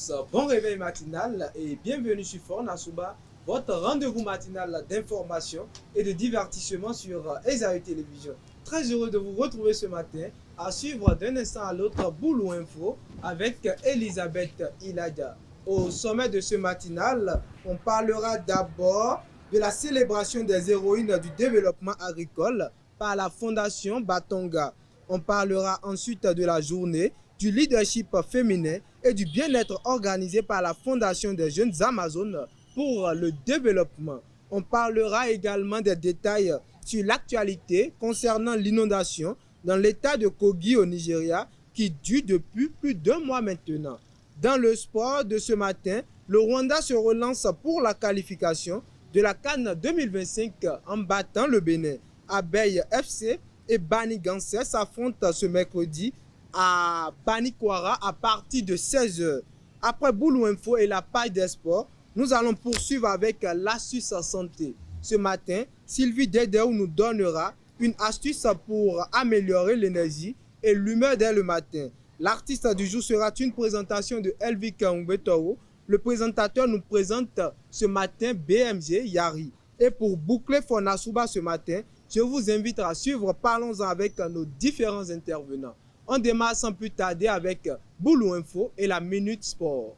tous, bon réveil matinal et bienvenue sur Fornasuba, votre rendez-vous matinal d'information et de divertissement sur Esaü Télévision. Très heureux de vous retrouver ce matin à suivre d'un instant à l'autre Boulou Info avec Elisabeth Iladia. Au sommet de ce matinal, on parlera d'abord de la célébration des héroïnes du développement agricole par la Fondation Batonga. On parlera ensuite de la journée du leadership féminin et du bien-être organisé par la Fondation des jeunes Amazones pour le développement. On parlera également des détails sur l'actualité concernant l'inondation dans l'état de Kogi au Nigeria qui dure depuis plus d'1 mois maintenant. Dans le sport de ce matin, le Rwanda se relance pour la qualification de la CAN 2025 en battant le Bénin. Abeille FC et Bani Gansé s'affrontent ce mercredi à Banikwara à partir de 16h. Après Boulou Info et la page des sports, nous allons poursuivre avec l'astuce santé. Ce matin, Sylvie Dedeu nous donnera une astuce pour améliorer l'énergie et l'humeur dès le matin. L'artiste du jour sera une présentation de Elvika Umbetoro. Le présentateur nous présente ce matin BMG Yari. Et pour boucler Fornasuba ce matin, je vous invite à suivre Parlons-en avec nos différents intervenants. On démarre sans plus tarder avec Boulou Info et la Minute Sport.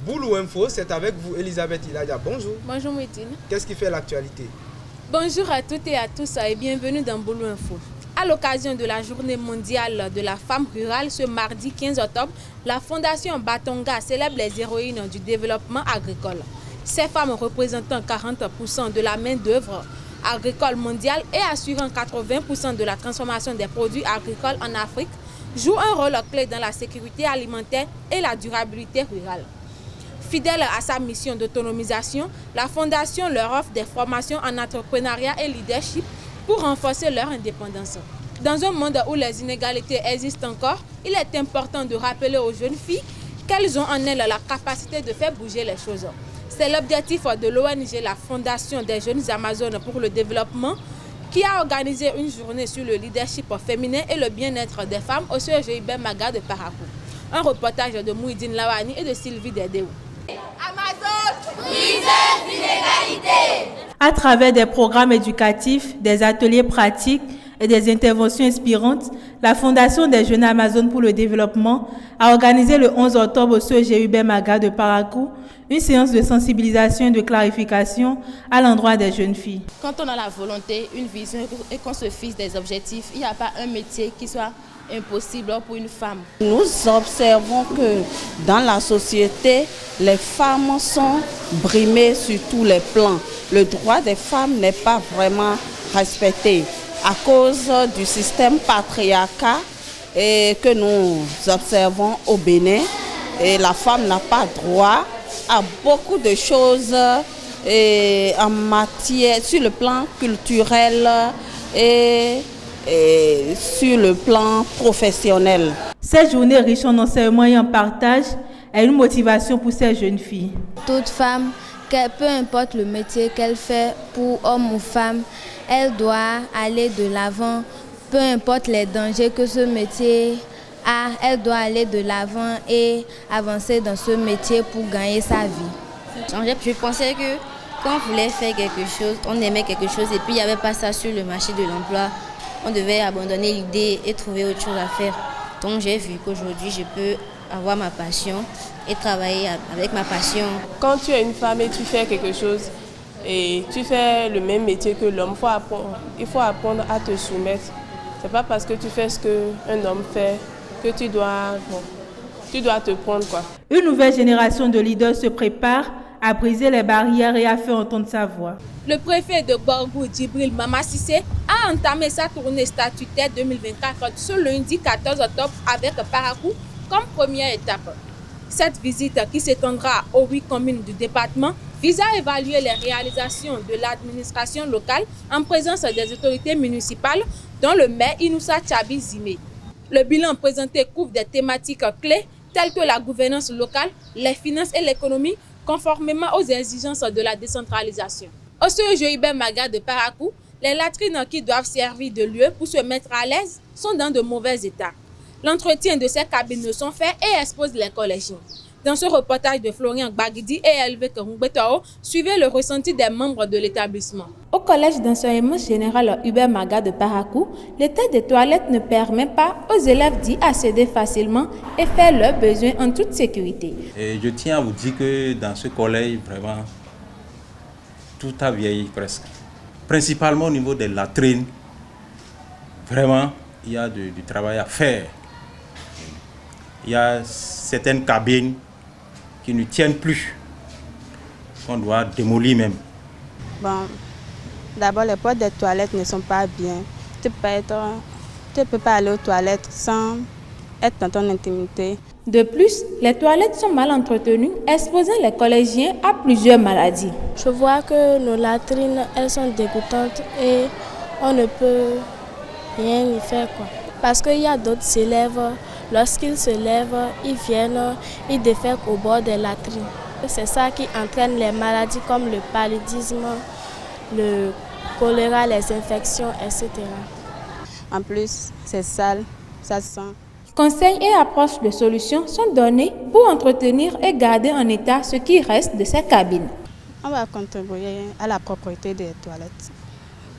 Boulou Info, c'est avec vous Elisabeth Iladia. Bonjour. Bonjour Mouidine. Qu'est-ce qui fait l'actualité? Bonjour à toutes et à tous et bienvenue dans Boulou Info. À l'occasion de la journée mondiale de la femme rurale ce mardi 15 octobre, la Fondation Batonga célèbre les héroïnes du développement agricole. Ces femmes représentant 40% de la main-d'œuvre agricole mondiale et assurant 80% de la transformation des produits agricoles en Afrique jouent un rôle clé dans la sécurité alimentaire et la durabilité rurale. Fidèle à sa mission d'autonomisation, la Fondation leur offre des formations en entrepreneuriat et leadership pour renforcer leur indépendance. Dans un monde où les inégalités existent encore, il est important de rappeler aux jeunes filles qu'elles ont en elles la capacité de faire bouger les choses. C'est l'objectif de l'ONG, la Fondation des jeunes Amazones pour le développement, qui a organisé une journée sur le leadership féminin et le bien-être des femmes au CEGIB Maga de Parakou. Un reportage de Mouidine Lawani et de Sylvie Dedeu. Amazon, brisez l'inégalité. À travers des programmes éducatifs, des ateliers pratiques et des interventions inspirantes, la Fondation des jeunes Amazones pour le développement a organisé le 11 octobre au CEGIB Maga de Parakou une séance de sensibilisation et de clarification à l'endroit des jeunes filles. Quand on a la volonté, une vision et qu'on se fixe des objectifs, il n'y a pas un métier qui soit impossible pour une femme. Nous observons que dans la société, les femmes sont brimées sur tous les plans. Le droit des femmes n'est pas vraiment respecté à cause du système patriarcal que nous observons au Bénin. Et la femme n'a pas droit à beaucoup de choses en matière, sur le plan culturel et sur le plan professionnel. Cette journée riche en enseignement et en partage est une motivation pour ces jeunes filles. Toute femme, peu importe le métier qu'elle fait, pour homme ou femme, elle doit aller de l'avant, peu importe les dangers que ce métier a, elle doit aller de l'avant et avancer dans ce métier pour gagner sa vie. Je pensais que quand on voulait faire quelque chose, on aimait quelque chose et puis il n'y avait pas ça sur le marché de l'emploi. On devait abandonner l'idée et trouver autre chose à faire. Donc j'ai vu qu'aujourd'hui je peux avoir ma passion et travailler avec ma passion. Quand tu es une femme et tu fais quelque chose et tu fais le même métier que l'homme, il faut apprendre à te soumettre. C'est pas parce que tu fais ce qu'un homme fait que tu dois te prendre, quoi. Une nouvelle génération de leaders se prépare à briser les barrières et à faire entendre sa voix. Le préfet de Borgou, Djibril Mamassissé, a entamé sa tournée statutaire 2024 ce lundi 14 octobre avec Parakou comme première étape. Cette visite, qui s'étendra aux 8 communes du département, vise à évaluer les réalisations de l'administration locale en présence des autorités municipales, dont le maire Inoussa Tchabi Zimé. Le bilan présenté couvre des thématiques clés telles que la gouvernance locale, les finances et l'économie, conformément aux exigences de la décentralisation. Au CEGIB Maga de Parakou, Les latrines qui doivent servir de lieu pour se mettre à l'aise sont dans de mauvais état. L'entretien de ces cabines ne sont faits et exposent les collégiens. Dans ce reportage de Florian Gbagidi et Elve Kerungbetao, suivez le ressenti des membres de l'établissement. Au collège d'enseignement général Hubert Maga de Parakou, l'état des toilettes ne permet pas aux élèves d'y accéder facilement et faire leurs besoins en toute sécurité. Et je tiens à vous dire que dans ce collège, vraiment, tout a vieilli presque. Principalement au niveau des latrines, vraiment, il y a du travail à faire. Il y a certaines cabines qui ne tiennent plus, qu'on doit démolir même. Bon, d'abord, les portes des toilettes ne sont pas bien. Tu ne peux pas aller aux toilettes sans être dans ton intimité. De plus, les toilettes sont mal entretenues, exposant les collégiens à plusieurs maladies. Je vois que nos latrines, elles sont dégoûtantes et on ne peut rien y faire, quoi. Parce qu'il y a d'autres élèves, lorsqu'ils se lèvent, ils viennent, ils défèquent au bord des latrines. C'est ça qui entraîne les maladies comme le paludisme, le choléra, les infections, etc. En plus, c'est sale, ça sent. Conseils et approches de solutions sont donnés pour entretenir et garder en état ce qui reste de ces cabines. On va contribuer à la propreté des toilettes.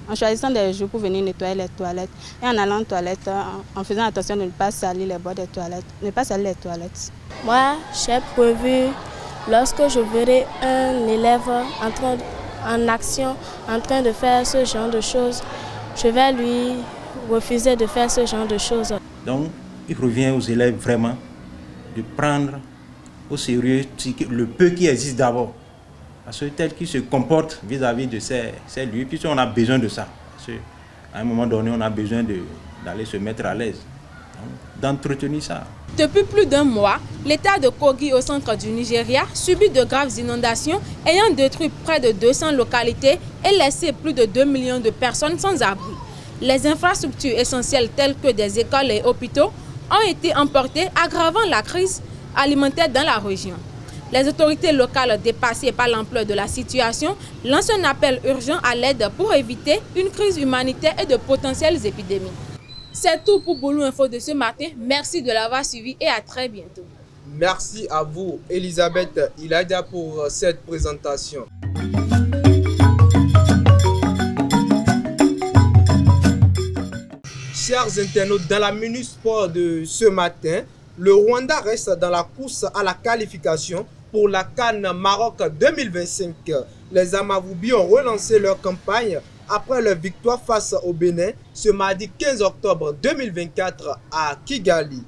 En choisissant des jours pour venir nettoyer les toilettes et en allant aux toilettes, en faisant attention de ne pas salir les bords des toilettes, ne pas salir les toilettes. Moi, j'ai prévu, lorsque je verrai un élève en action, en train de faire ce genre de choses, je vais lui refuser de faire ce genre de choses. Donc, il revient aux élèves vraiment de prendre au sérieux le peu qui existe d'abord. Parce que tel qu'ils se comportent vis-à-vis de ces lieux, puisqu'on a besoin de ça. Parce qu'à un moment donné, on a besoin d'aller se mettre à l'aise, d'entretenir ça. Depuis plus d'un mois, l'état de Kogi au centre du Nigeria subit de graves inondations ayant détruit près de 200 localités et laissé plus de 2 millions de personnes sans abri. Les infrastructures essentielles telles que des écoles et hôpitaux ont été emportées, aggravant la crise alimentaire dans la région. Les autorités locales, dépassées par l'ampleur de la situation, lancent un appel urgent à l'aide pour éviter une crise humanitaire et de potentielles épidémies. C'est tout pour Boulou Info de ce matin. Merci de l'avoir suivi et à très bientôt. Merci à vous, Elisabeth Iladia, pour cette présentation. Chers internautes, dans la Minute Sport de ce matin, le Rwanda reste dans la course à la qualification pour la CAN Maroc 2025. Les Amavoubi ont relancé leur campagne après leur victoire face au Bénin ce mardi 15 octobre 2024 à Kigali.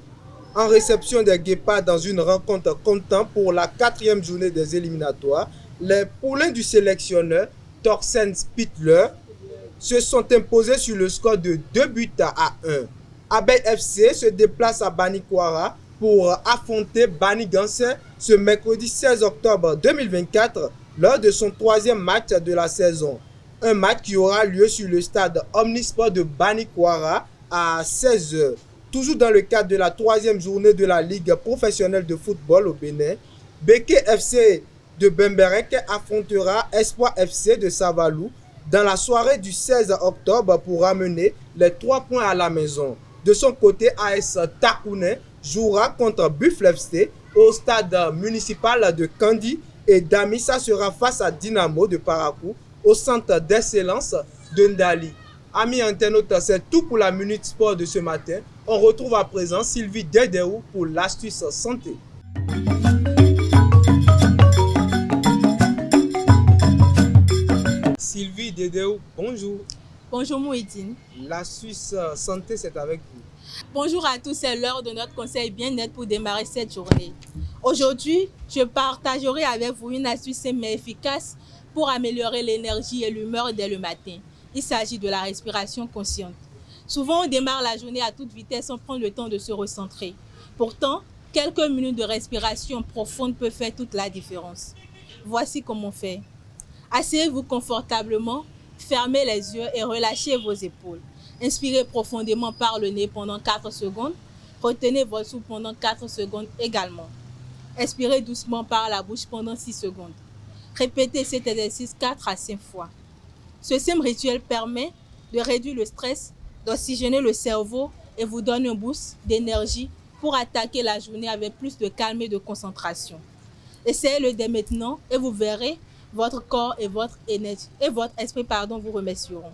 En réception des Guépards dans une rencontre comptant pour la 4e journée des éliminatoires, les poulains du sélectionneur Torsten Spittler se sont imposés sur le score de 2 buts à 1. Abel FC se déplace à Banikwara pour affronter Bani Gansé ce mercredi 16 octobre 2024 lors de son 3e match de la saison. Un match qui aura lieu sur le stade Omnisport de Banikwara à 16h. Toujours dans le cadre de la 3e journée de la Ligue professionnelle de football au Bénin, Beke FC de Bemberek affrontera Espoir FC de Savalou dans la soirée du 16 octobre pour ramener les 3 points à la maison. De son côté, AS Takouné jouera contre Buffle FC au stade municipal de Kandi et Damissa sera face à Dynamo de Parakou au centre d'excellence de Ndali. Amis internautes, c'est tout pour la Minute Sport de ce matin. On retrouve à présent Sylvie Dedéou pour l'astuce santé. Sylvie Dedéou, bonjour. Bonjour Mouhidine. L'astuce santé, c'est avec vous. Bonjour à tous, c'est l'heure de notre conseil bien-être pour démarrer cette journée. Aujourd'hui, je partagerai avec vous une astuce simple mais efficace pour améliorer l'énergie et l'humeur dès le matin. Il s'agit de la respiration consciente. Souvent, on démarre la journée à toute vitesse sans prendre le temps de se recentrer. Pourtant, quelques minutes de respiration profonde peuvent faire toute la différence. Voici comment faire. Asseyez-vous confortablement, fermez les yeux et relâchez vos épaules. Inspirez profondément par le nez pendant 4 secondes. Retenez votre souffle pendant 4 secondes également. Expirez doucement par la bouche pendant 6 secondes. Répétez cet exercice 4 à 5 fois. Ce simple rituel permet de réduire le stress, d'oxygéner le cerveau et vous donne un boost d'énergie pour attaquer la journée avec plus de calme et de concentration. Essayez-le dès maintenant et vous verrez, votre corps et votre énergie et votre esprit vous remercieront.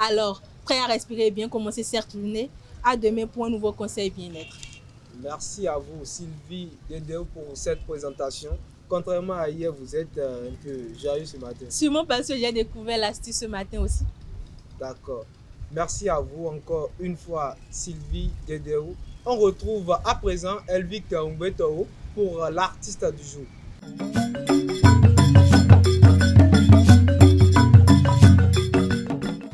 Alors, prêt à respirer bien, commencez cette journée. À demain pour un nouveau conseil bien-être. Merci à vous, Sylvie Dedeo, pour cette présentation. Contrairement à hier, vous êtes un peu joyeux ce matin. Sûrement parce que j'ai découvert l'astuce ce matin aussi. D'accord. Merci à vous encore une fois, Sylvie Dedeo. On retrouve à présent Elvic Umbeto pour l'artiste du jour.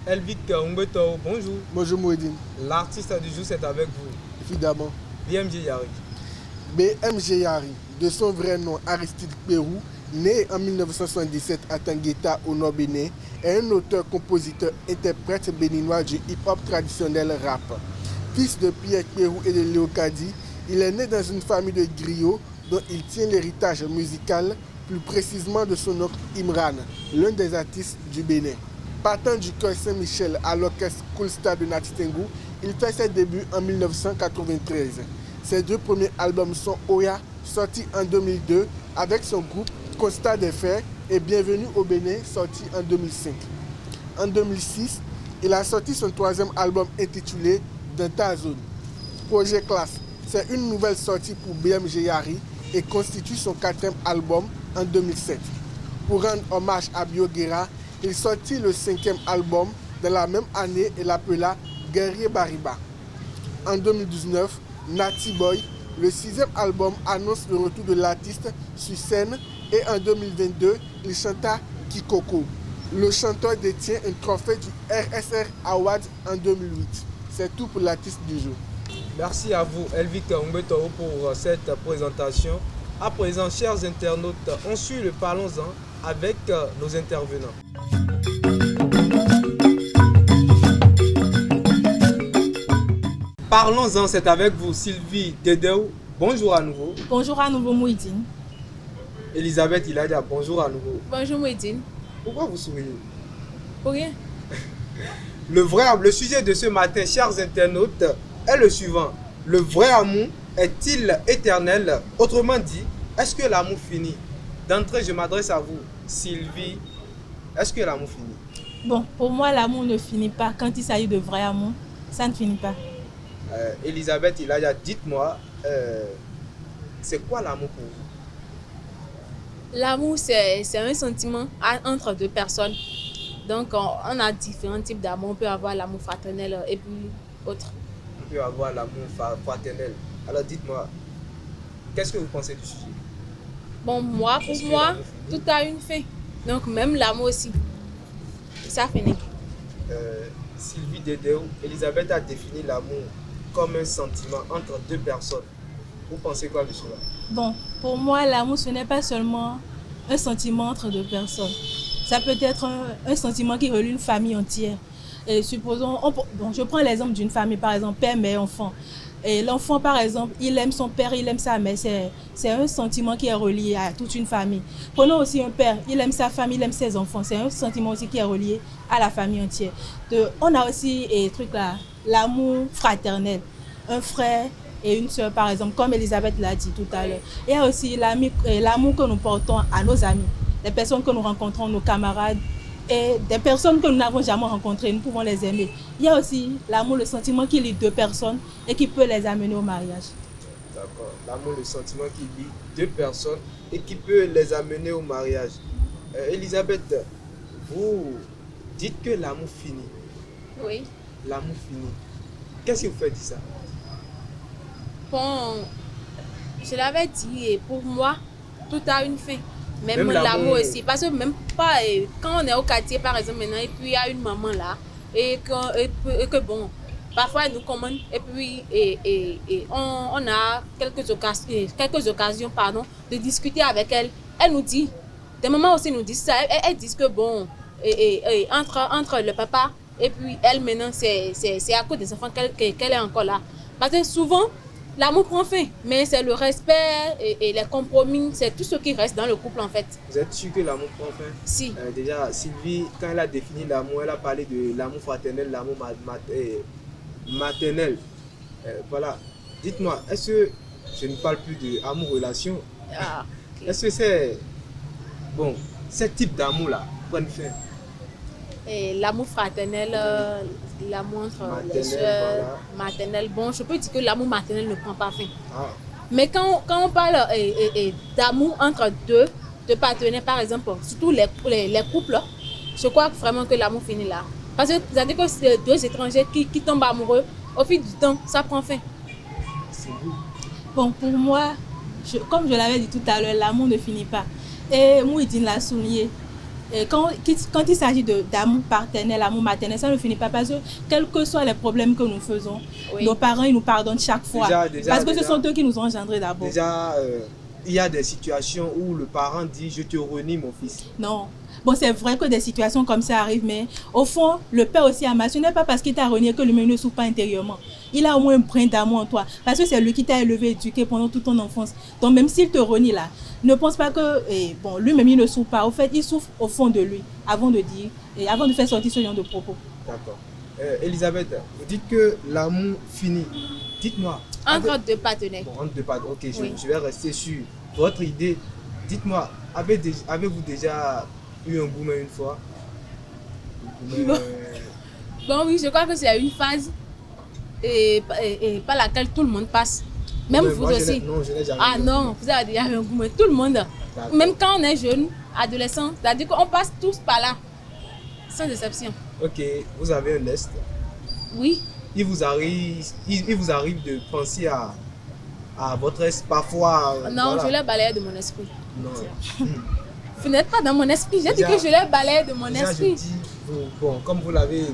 Elvic Umbeto, bonjour. Bonjour Mouedine. L'artiste du jour, c'est avec vous. Évidemment. BMG Yari. BMG Yari, de son vrai nom Aristide Pérou, né en 1977 à Tangueta au Nord Bénin, est un auteur-compositeur-interprète béninois du hip-hop traditionnel rap. Fils de Pierre Pérou et de Léocadie, il est né dans une famille de griots dont il tient l'héritage musical, plus précisément de son oncle Imran, l'un des artistes du Bénin. Partant du Cœur Saint-Michel à l'orchestre Cool Star de Nati Tengu, il fait ses débuts en 1993. Ses deux premiers albums sont Oya, sorti en 2002 avec son groupe Constat des Faits, et Bienvenue au Bénin, sorti en 2005. En 2006, il a sorti son troisième album intitulé Dans ta zone. Projet Classe, c'est une nouvelle sortie pour BMG Yari et constitue son quatrième album en 2007. Pour rendre hommage à Bio Guerra, il sortit le cinquième album de la même année et l'appela Guerrier Bariba. En 2019, Nati Boy, le sixième album, annonce le retour de l'artiste sur scène et en 2022, il chanta Kikoko. Le chanteur détient un trophée du RSR Award en 2008. C'est tout pour l'artiste du jour. Merci à vous, Elvic Umbeto, pour cette présentation. À présent, chers internautes, on suit le Parlons-en avec nos intervenants. Parlons-en, c'est avec vous, Sylvie Dedeo. Bonjour à nouveau. Bonjour à nouveau, Mouidine. Elisabeth Iladia, bonjour à nouveau. Bonjour, Mouidine. Pourquoi vous souriez? Pour rien. Le sujet de ce matin, chers internautes, est le suivant. Le vrai amour est-il éternel? Autrement dit, est-ce que l'amour finit? D'entrée, je m'adresse à vous, Sylvie. Est-ce que l'amour finit? Bon, pour moi, l'amour ne finit pas. Quand il s'agit de vrai amour, ça ne finit pas. Elisabeth Iladia, dites-moi, c'est quoi l'amour pour vous? L'amour, c'est un sentiment entre deux personnes. Donc, on a différents types d'amour. On peut avoir l'amour fraternel et puis autre. On peut avoir l'amour fraternel. Alors, dites-moi, qu'est-ce que vous pensez du sujet? Bon, moi, pour moi, tout a une fin. Donc, même l'amour aussi. Ça finit. Sylvie Dedeo, Elisabeth a défini l'amour comme un sentiment entre deux personnes. Vous pensez quoi de cela? Bon, pour moi, l'amour, ce n'est pas seulement un sentiment entre deux personnes. Ça peut être un sentiment qui relie une famille entière. Et supposons, je prends l'exemple d'une famille, par exemple, père, mère, enfant. Et l'enfant, par exemple, il aime son père, il aime sa mère. C'est un sentiment qui est relié à toute une famille. Prenons aussi un père, il aime sa famille, il aime ses enfants. C'est un sentiment aussi qui est relié à la famille entière. On a aussi l'amour fraternel. Un frère et une soeur, par exemple, comme Elisabeth l'a dit tout à l'heure. Il y a aussi l'amour que nous portons à nos amis, les personnes que nous rencontrons, nos camarades, et des personnes que nous n'avons jamais rencontrées, nous pouvons les aimer. Il y a aussi l'amour, le sentiment qui lie deux personnes et qui peut les amener au mariage. D'accord. L'amour, le sentiment qui lie deux personnes et qui peut les amener au mariage. Elisabeth, vous dites que l'amour finit. Oui. L'amour finit. Qu'est-ce qui vous fait dire ça? Bon, je l'avais dit, et pour moi, tout a une fin. Même l'amour aussi. Parce que même pas, quand on est au quartier, par exemple, maintenant, et puis il y a une maman là, et que bon, parfois elle nous commande, et puis on a quelques occasions de discuter avec elle. Elle nous dit, des mamans aussi nous disent ça, elles disent que bon, entre le papa et puis elle maintenant, c'est à cause des enfants qu'elle est encore là. Parce que souvent, L'amour prend fin, mais c'est le respect et les compromis, c'est tout ce qui reste dans le couple en fait. Vous êtes sûr que l'amour prend fin? Si. Déjà, Sylvie, quand elle a défini l'amour, elle a parlé de l'amour fraternel, l'amour maternel. Voilà. Dites-moi, est-ce que je ne parle plus d'amour-relation? Okay. Est-ce que c'est... Bon, ce type d'amour-là prend fin? L'amour fraternel, l'amour entre les soeurs, maternel. Bon, je peux dire que l'amour maternel ne prend pas fin. Mais quand on parle d'amour entre deux partenaires, par exemple, surtout les couples, je crois vraiment que l'amour finit là. Parce que vous avez dit que c'est deux étrangers qui tombent amoureux, au fil du temps, ça prend fin. Bon, pour moi, comme je l'avais dit tout à l'heure, l'amour ne finit pas. Et Mouidine l'a souligné. Et quand il s'agit d'amour paternel, amour maternel, ça ne finit pas parce que quels que soient les problèmes que nous faisons, nos parents ils nous pardonnent chaque fois. Parce que ce sont eux qui nous ont engendrés d'abord. Déjà, il y a des situations où le parent dit « je te renie mon fils ». Non. Bon, c'est vrai que des situations comme ça arrivent, mais au fond, le père aussi a mal. Ce n'est pas parce qu'il t'a renié que lui-même ne souffre pas intérieurement. Il a au moins un brin d'amour en toi. Parce que c'est lui qui t'a élevé, éduqué pendant toute ton enfance. Donc même s'il te renie là, ne pense pas que bon, lui-même il ne souffre pas. Au fait, il souffre au fond de lui avant de dire et avant de faire sortir ce genre de propos. D'accord. Elisabeth, vous dites que l'amour finit. Dites-moi. Entre deux partenaires. Bon, entre deux partenaires. Ok, je vais rester sur votre idée. Dites-moi, avez-vous déjà eu un gourmet une fois? Bon, oui, je crois que c'est une phase et par laquelle tout le monde passe. Même vous aussi. Non, je n'ai jamais. Ah non, vous avez déjà eu un gourmet. Tout le monde. Même quand on est jeune, adolescent, c'est-à-dire qu'on passe tous par là. Sans exception. Ok, vous avez un est. Oui. Il vous arrive de penser à votre est parfois. Non, je l'ai balayé de mon esprit. Non. Vous n'êtes pas dans mon esprit. J'ai dit que je l'ai balayé de mon esprit. Je dis, bon, comme vous l'avez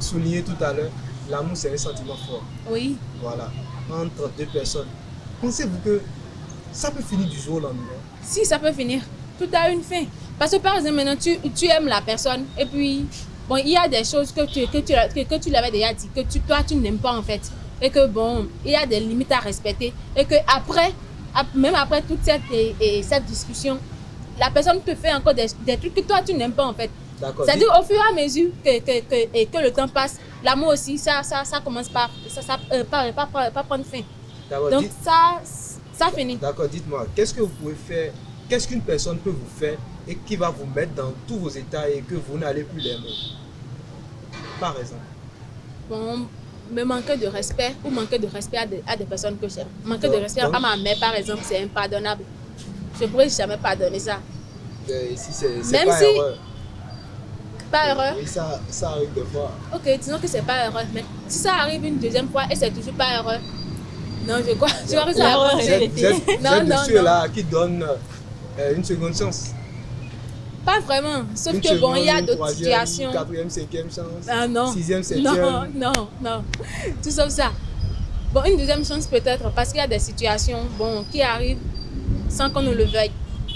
souligné tout à l'heure, l'amour c'est un sentiment fort. Oui. Voilà. Entre deux personnes. Pensez-vous que ça peut finir du jour au lendemain? Si, ça peut finir. Tout a une fin. Parce que par exemple, maintenant, tu aimes la personne et puis, bon, il y a des choses que tu l'avais déjà dit, que toi, tu n'aimes pas en fait. Et que bon, il y a des limites à respecter. Et que après, même après toute cette discussion, la personne te fait encore des trucs que toi, tu n'aimes pas en fait. C'est-à-dire au fur et à mesure que le temps passe, l'amour aussi, ça commence pas prendre fin. Donc ça finit. D'accord, dites-moi, qu'est-ce que vous pouvez faire, qu'est-ce qu'une personne peut vous faire et qui va vous mettre dans tous vos états et que vous n'allez plus l'aimer? Par exemple. Bon, me manquer de respect ou manquer de respect à des personnes que j'aime. Manquer de respect à ma mère, par exemple, c'est impardonnable. Je ne pourrais jamais pardonner ça. Si c'est même pas si erreur. Pas erreur. Oui, ça arrive des fois. Ok, disons que c'est pas erreur. Mais si ça arrive une deuxième fois et c'est toujours pas erreur, non, je crois que ça va répéter. Vous êtes de ceux-là qui donnent une seconde chance? Pas vraiment. Sauf que bon, il y a d'autres situations. Quatrième, cinquième chance. Ah non. Sixième, septième. Non. Tout sauf ça. Bon, une deuxième chance peut-être parce qu'il y a des situations bon, qui arrivent sans qu'on ne le veuille.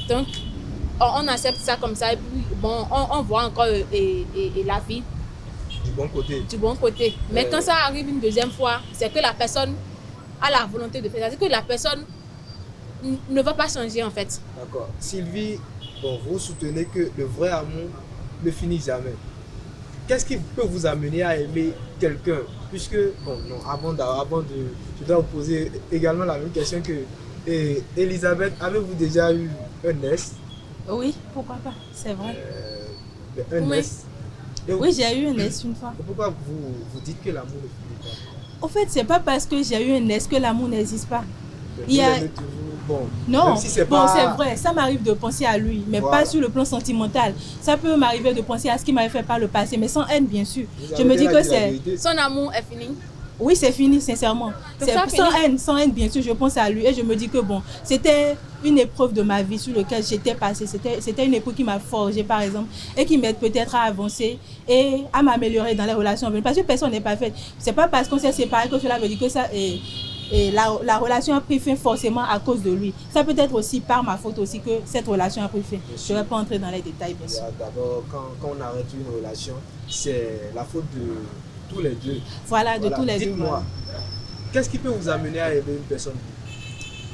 Donc, on accepte ça comme ça et puis bon, on voit encore la vie du bon côté. Mais quand ça arrive une deuxième fois, c'est que la personne a la volonté de faire. C'est-à-dire que la personne ne va pas changer en fait. D'accord. Sylvie, bon, vous soutenez que le vrai amour ne finit jamais. Qu'est-ce qui peut vous amener à aimer quelqu'un? Puisque, bon, non, avant de... Je dois vous poser également la même question que Elisabeth. Avez-vous déjà eu un est? Oui, pourquoi pas, c'est vrai. Un est? Oui, j'ai eu un est une fois. Pourquoi vous dites que l'amour ne finit pas? En fait, c'est pas parce que j'ai eu un est que l'amour n'existe pas. Il y a... Bon, non, si c'est bon, c'est vrai, ça m'arrive de penser à lui, mais pas sur le plan sentimental. Ça peut m'arriver de penser à ce qu'il m'avait fait par le passé, mais sans haine, bien sûr. Je me dis que c'est... Son amour est fini? Oui, c'est fini, sincèrement. Sans haine, bien sûr, je pense à lui et je me dis que bon, c'était une épreuve de ma vie sur laquelle j'étais passée. C'était une épreuve qui m'a forgée, par exemple, et qui m'aide peut-être à avancer et à m'améliorer dans les relations. Parce que personne n'est parfait. C'est pas parce qu'on s'est séparés que cela veut dire que ça... Et la relation a pris fin forcément à cause de lui. Ça peut être aussi par ma faute aussi que cette relation a pris fin. Je ne vais pas entrer dans les détails, bien sûr. D'abord, quand on arrête une relation, c'est la faute de tous les deux. Voilà, de tous les deux. Dites-moi, qu'est-ce qui peut vous amener à aimer une personne?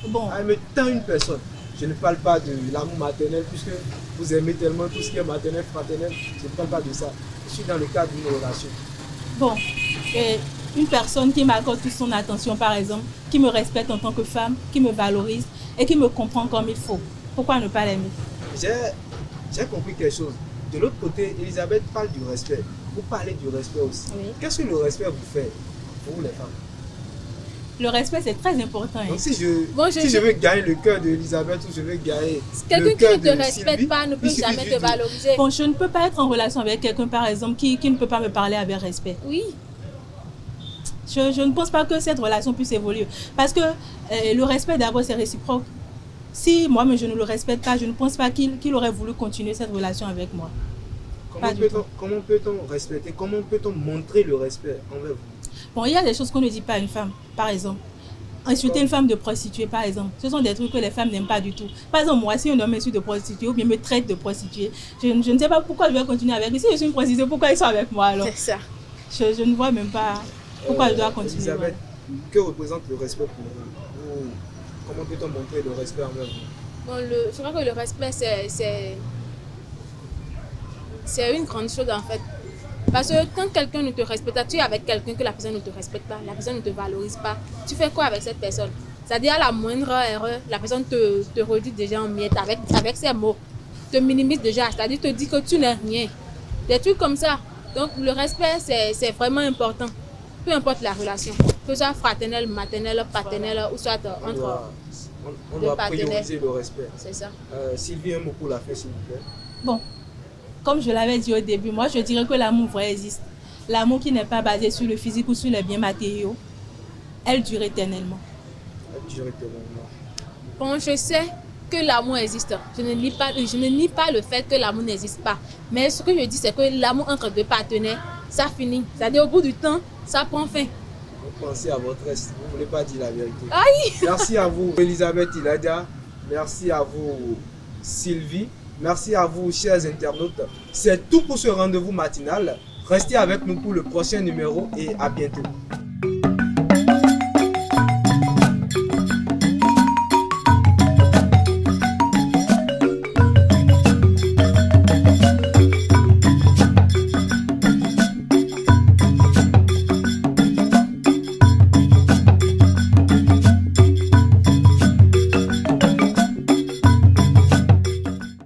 Bon. À aimer tant une personne. Je ne parle pas de l'amour maternel, puisque vous aimez tellement tout ce qui est maternel, fraternel. Je ne parle pas de ça. Je suis dans le cadre d'une relation. Bon, une personne qui m'accorde toute son attention, par exemple, qui me respecte en tant que femme, qui me valorise et qui me comprend comme il faut. Pourquoi ne pas l'aimer? J'ai compris quelque chose. De l'autre côté, Elisabeth parle du respect. Vous parlez du respect aussi. Oui. Qu'est-ce que le respect vous fait pour vous les femmes? Le respect, c'est très important. Donc si je veux gagner le cœur d'Elisabeth ou je veux gagner quelqu'un qui ne te respecte pas ne peut jamais te valoriser. Bon, je ne peux pas être en relation avec quelqu'un, par exemple, qui ne peut pas me parler avec respect. Oui. Je ne pense pas que cette relation puisse évoluer. Parce que le respect, d'abord, c'est réciproque. Si moi-même je ne le respecte pas, je ne pense pas qu'il aurait voulu continuer cette relation avec moi. Comment peut-on respecter, comment peut-on montrer le respect envers vous? Bon, il y a des choses qu'on ne dit pas à une femme, par exemple. Insulter une femme de prostituée, par exemple. Ce sont des trucs que les femmes n'aiment pas du tout. Par exemple, moi, si un homme m'insulte de prostituée ou bien me traite de prostituée, je ne sais pas pourquoi je vais continuer avec lui. Si je suis une prostituée, pourquoi ils sont avec moi alors? C'est ça. Je ne vois même pas pourquoi je dois continuer. Elisabeth, que représente le respect pour vous? Comment peut-on montrer le respect envers vous? Bon, je crois que le respect, c'est une grande chose en fait. Parce que quand quelqu'un ne te respecte pas, tu es avec quelqu'un que la personne ne te respecte pas, la personne ne te valorise pas, tu fais quoi avec cette personne? C'est-à-dire à la moindre erreur, la personne te redit déjà en miettes avec ses mots, te minimise déjà, c'est-à-dire te dit que tu n'es rien. Des trucs comme ça. Donc le respect, c'est vraiment important. Peu importe la relation, que ce soit fraternelle, maternelle, paternelle ou soit entre on doit prioriser le respect. C'est ça. Sylvie, un mot pour la fin, s'il vous plaît. Bon, comme je l'avais dit au début, moi je dirais que l'amour vrai existe. L'amour qui n'est pas basé sur le physique ou sur les biens matériaux, elle dure éternellement. Elle dure éternellement. Bon, je sais que l'amour existe. Je ne nie pas le fait que l'amour n'existe pas. Mais ce que je dis, c'est que l'amour entre deux partenaires, ça finit. C'est-à-dire au bout du temps, ça prend fin. Vous pensez à votre reste, vous ne voulez pas dire la vérité. Aïe! Merci à vous, Elisabeth Iladia. Merci à vous, Sylvie. Merci à vous, chers internautes. C'est tout pour ce rendez-vous matinal. Restez avec nous pour le prochain numéro et à bientôt.